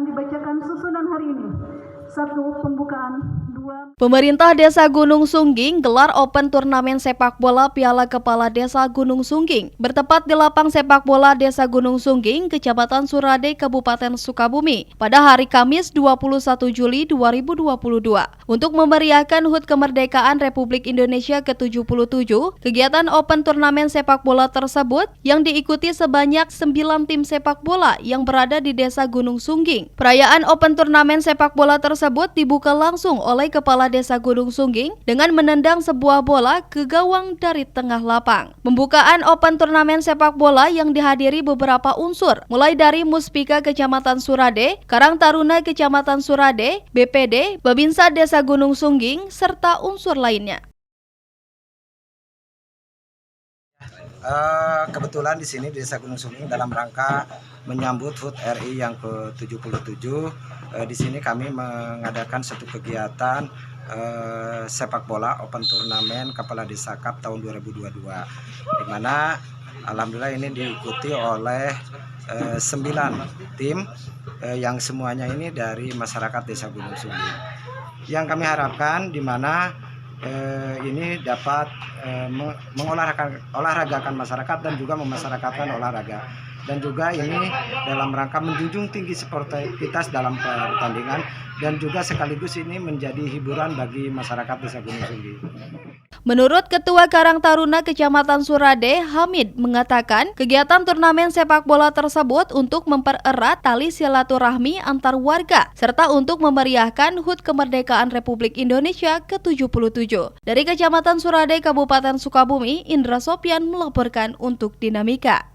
akan dibacakan susunan hari ini. 1. Pembukaan. 2. Pemerintah Desa Gunung Sungging gelar open turnamen sepak bola Piala Kepala Desa Gunung Sungging bertepat di lapang sepak bola Desa Gunung Sungging, Kecamatan Surade, Kabupaten Sukabumi pada hari Kamis 21 Juli 2022. Untuk memeriahkan HUT Kemerdekaan Republik Indonesia ke-77, kegiatan open turnamen sepak bola tersebut yang diikuti sebanyak 9 tim sepak bola yang berada di Desa Gunung Sungging. Perayaan open turnamen sepak bola tersebut dibuka langsung oleh Kepala Desa Gunung Sungging dengan menendang sebuah bola ke gawang dari tengah lapang. Pembukaan open turnamen sepak bola yang dihadiri beberapa unsur, mulai dari Muspika Kecamatan Surade, Karang Taruna Kecamatan Surade, BPD, Babinsa Desa Gunung Sungging, serta unsur lainnya. Kebetulan di sini di Desa Gunung Sungging dalam rangka menyambut HUT RI yang ke-77, di sini kami mengadakan satu kegiatan sepak bola open turnamen Kepala Desa Cup tahun 2022, di mana alhamdulillah ini diikuti oleh 9 tim yang semuanya ini dari masyarakat Desa Gunung Sungging. Yang kami harapkan di mana ini dapat mengolah-ragakan masyarakat dan juga memasyarakatkan olahraga, dan juga ini dalam rangka menjunjung tinggi sportivitas dalam pertandingan, dan juga sekaligus ini menjadi hiburan bagi masyarakat Desa Gunung Sungging. Menurut Ketua Karang Taruna Kecamatan Surade, Hamid mengatakan kegiatan turnamen sepak bola tersebut untuk mempererat tali silaturahmi antar warga serta untuk memeriahkan HUT Kemerdekaan Republik Indonesia ke-77. Dari Kecamatan Surade, Kabupaten Sukabumi, Indra Sopyan melaporkan untuk Dinamika.